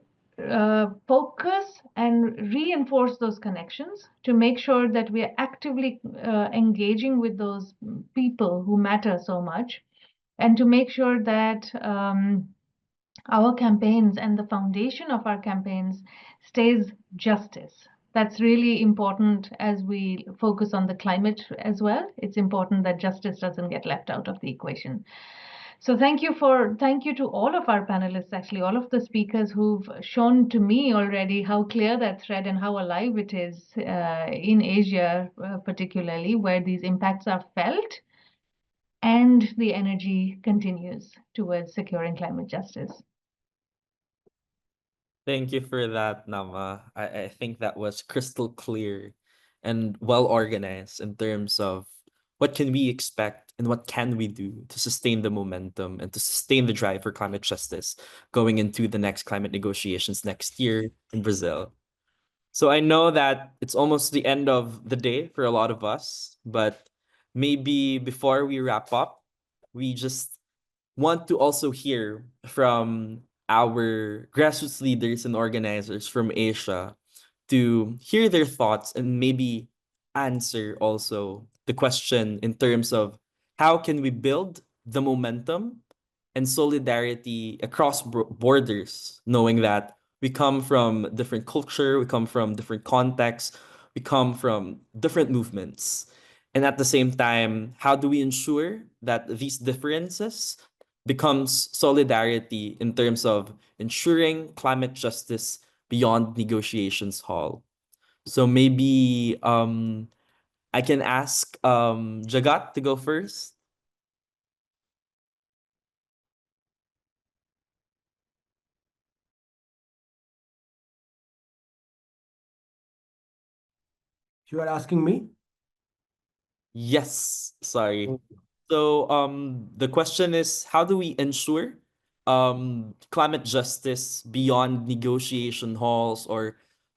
Speaker 2: focus and reinforce those connections to make sure that we are actively engaging with those people who matter so much, and to make sure that our campaigns and the foundation of our campaigns stays justice. That's really important as we focus on the climate as well. It's important that justice doesn't get left out of the equation. So thank you to all of our panelists, actually, all of the speakers who've shown to me already how clear that thread and how alive it is in Asia, particularly, where these impacts are felt and the energy continues towards securing climate justice.
Speaker 1: Thank you for that, Nama. I think that was crystal clear and well organized in terms of what can we expect and what can we do to sustain the momentum and to sustain the drive for climate justice going into the next climate negotiations next year in Brazil. So I know that it's almost the end of the day for a lot of us, but maybe before we wrap up, we just want to also hear from our grassroots leaders and organizers from Asia to hear their thoughts and maybe answer also the question in terms of how can we build the momentum and solidarity across borders, knowing that we come from different culture, we come from different contexts, we come from different movements. And at the same time, how do we ensure that these differences becomes solidarity in terms of ensuring climate justice beyond negotiations hall? So maybe I can ask Jagat to go first.
Speaker 6: You are asking me?
Speaker 1: Yes, sorry.
Speaker 6: Okay.
Speaker 1: So the question is, how do we ensure climate justice beyond negotiation halls or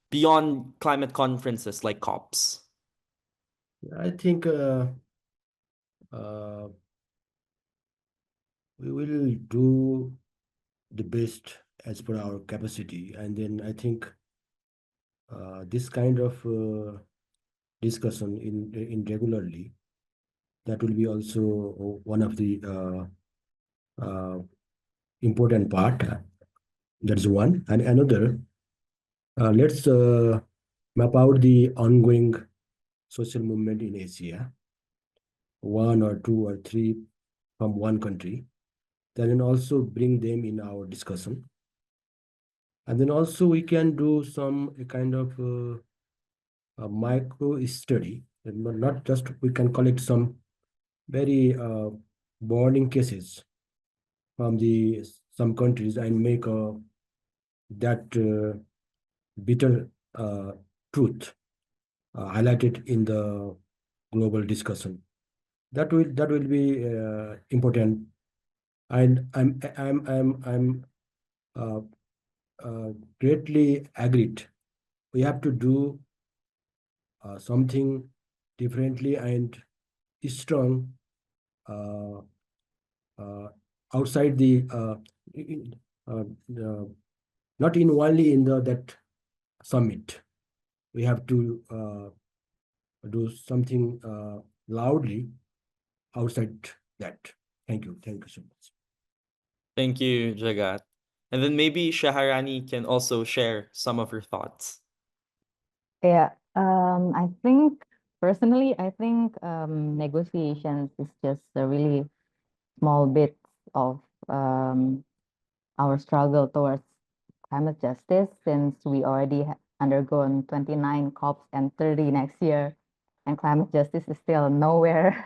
Speaker 1: beyond climate conferences like COPs?
Speaker 6: I think we will do the best as per our capacity, and then I think this kind of discussion in regularly, that will be also one of the important part. That's one. And another, let's map out the ongoing social movement in Asia, one or two or three from one country, then also bring them in our discussion. And then also we can do some kind of a micro study, and not just we can collect some very burning cases from the some countries and make that bitter truth highlighted in the global discussion. That will be important, and I'm greatly agreed. We have to do something differently and strong uh, outside the uh, not in only in the that summit. We have to do something loudly outside that. Thank you so much.
Speaker 1: Thank you, Jagat. And then maybe Shaharani can also share some of her thoughts.
Speaker 5: Yeah, I think personally, I think negotiations is just a really small bit of our struggle towards climate justice, since we already undergone 29 COPs and 30 next year, and climate justice is still nowhere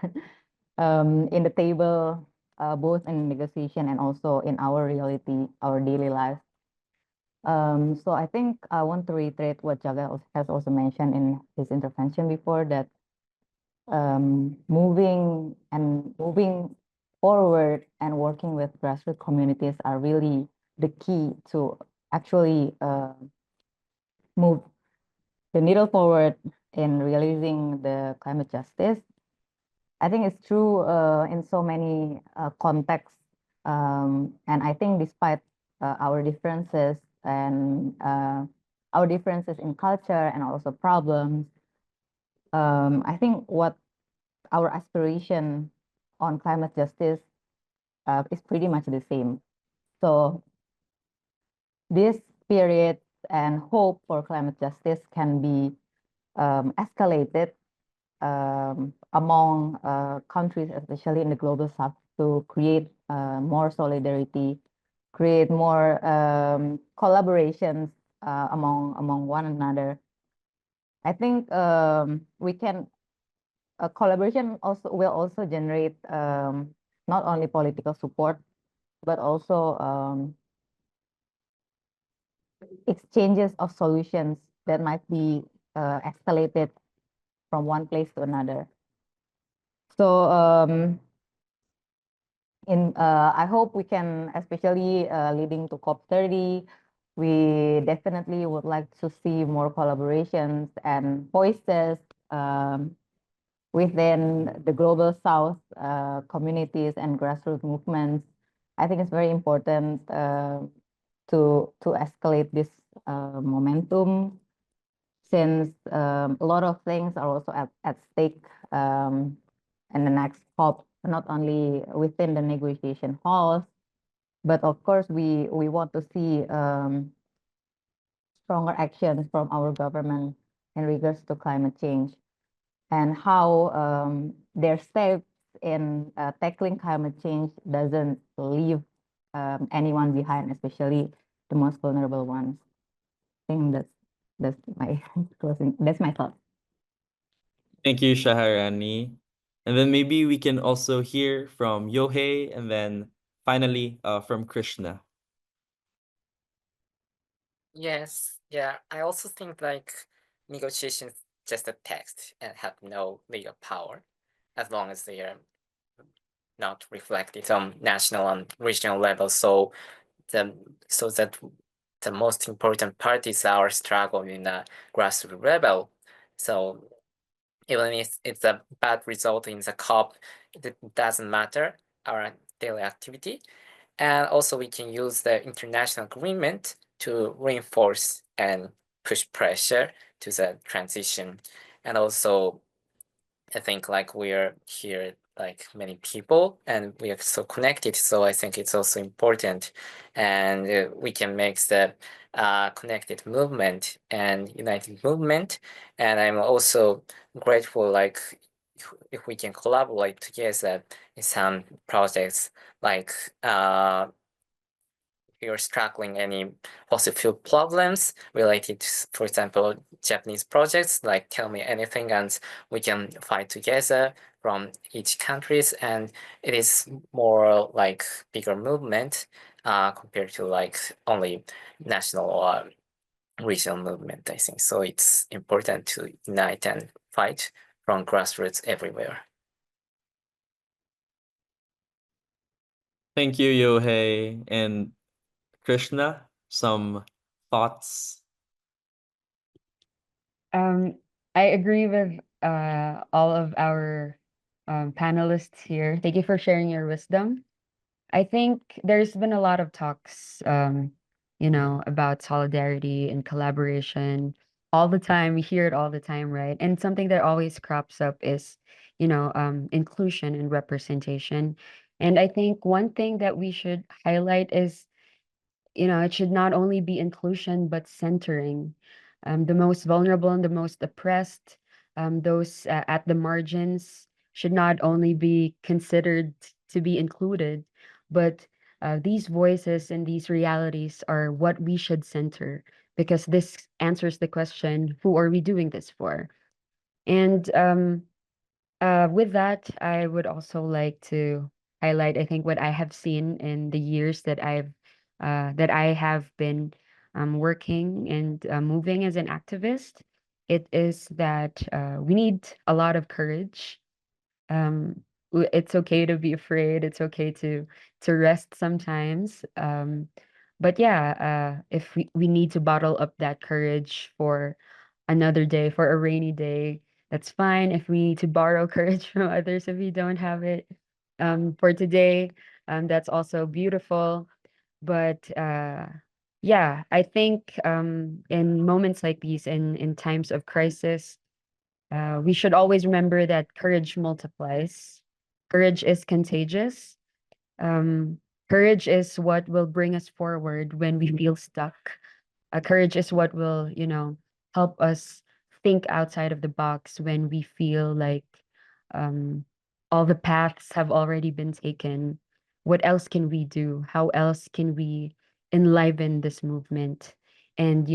Speaker 5: in the table, both in negotiation and also in our reality, our daily life. So I think I want to reiterate what Jaga has also mentioned in his intervention before, that moving forward and working with grassroots communities are really the key to actually move the needle forward in realizing the climate justice. I think it's true in so many contexts, and I think despite our differences and our differences in culture and also problems, I think what our aspiration on climate justice is pretty much the same. So this spirit and hope for climate justice can be escalated among countries, especially in the global south, to create more solidarity, create more collaborations among one another. I think we can collaboration will also generate not only political support, but also exchanges of solutions that might be escalated from one place to another. So I hope we can, especially leading to COP30, we definitely would like to see more collaborations and voices within the global south communities and grassroots movements. I think it's very important to escalate this momentum, since a lot of things are also at stake in the next COP, not only within the negotiation halls, but of course we want to see stronger actions from our government in regards to climate change, and how their steps in tackling climate change doesn't leave anyone behind, especially the most vulnerable ones. I think that's my closing. That's my thought.
Speaker 1: Thank you, Shaharani. And then maybe we can also hear from Yohei and then finally from Krishna.
Speaker 3: Yes, yeah. I also think like negotiations just a text and have no legal power, as long as they are not reflected on national and regional level. So that the most important part is our struggle in the grassroots level. So even if it's a bad result in the COP, it doesn't matter our daily activity. And also we can use the international agreement to reinforce and push pressure to the transition. And also I think like we're here like many people and we are so connected. So I think it's also important, and we can make the connected movement and united movement. And I'm also grateful like if we can collaborate together in some projects like you're struggling any fossil fuel problems related to, for example, Japanese projects, like tell me anything and we can fight together from each countries. And it is more like bigger movement compared to like only national or regional movement, I think. So it's important to unite and fight from grassroots everywhere.
Speaker 1: Thank you, Yohei. And Krishna, some thoughts?
Speaker 4: I agree with all of our panelists here. Thank you for sharing your wisdom. I think there's been a lot of talks, about solidarity and collaboration all the time. We hear it all the time, right? And something that always crops up is, inclusion and representation. And I think one thing that we should highlight is, it should not only be inclusion, but centering the most vulnerable and the most oppressed, those at the margins should not only be considered to be included, but these voices and these realities are what we should center, because this answers the question, who are we doing this for? And with that, I would also like to highlight, I think, what I have seen in the years that I have been working and moving as an activist. It is that we need a lot of courage. It's okay to be afraid. It's okay to rest sometimes. But yeah, if we need to bottle up that courage for another day, for a rainy day, that's fine. If we need to borrow courage from others, if we don't have it, for today, that's also beautiful. But yeah, I think in moments like these, in times of crisis, we should always remember that courage multiplies. Courage is contagious. Um, Courage is what will bring us forward when we feel stuck. Courage is what will, help us think outside of the box when we feel like um, all the paths have already been taken. What else can we do? How else can we enliven this movement and,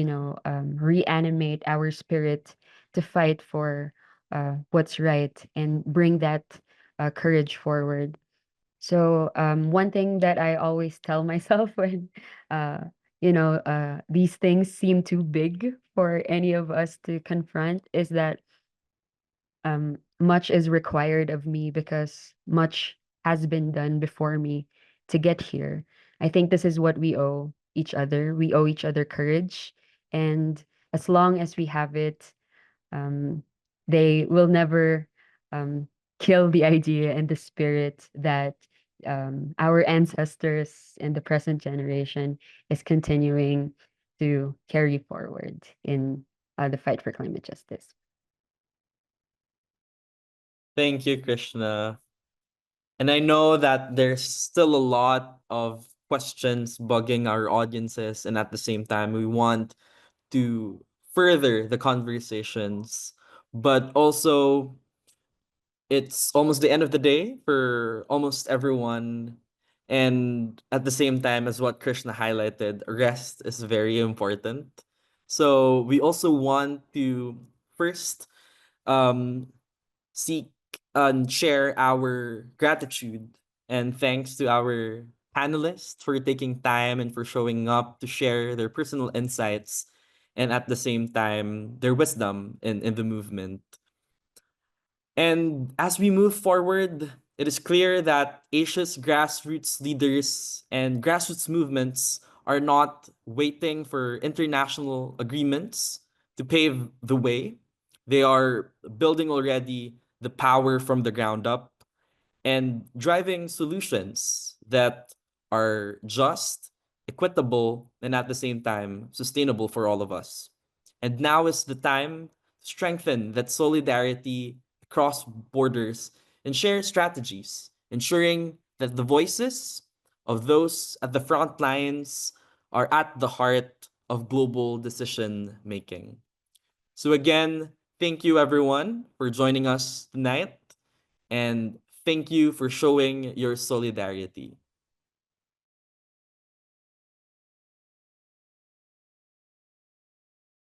Speaker 4: reanimate our spirit to fight for what's right and bring that courage forward? So one thing that I always tell myself when these things seem too big for any of us to confront is that much is required of me because much has been done before me to get here. I think this is what we owe each other. We owe each other courage. And as long as we have it, um, they will never um, kill the idea and the spirit that our ancestors and the present generation is continuing to carry forward in the fight for climate justice.
Speaker 1: Thank you, Krishna. And I know that there's still a lot of questions bugging our audiences, and at the same time, we want to further the conversations, but also it's almost the end of the day for almost everyone. And at the same time, as what Krishna highlighted, rest is very important. So we also want to first seek and share our gratitude and thanks to our panelists for taking time and for showing up to share their personal insights and at the same time their wisdom in the movement. And as we move forward, it is clear that Asia's grassroots leaders and grassroots movements are not waiting for international agreements to pave the way. They are building already the power from the ground up and driving solutions that are just, equitable, and at the same time sustainable for all of us. And now is the time to strengthen that solidarity across borders and share strategies, ensuring that the voices of those at the front lines are at the heart of global decision making. So again, thank you everyone for joining us tonight, and thank you for showing your solidarity.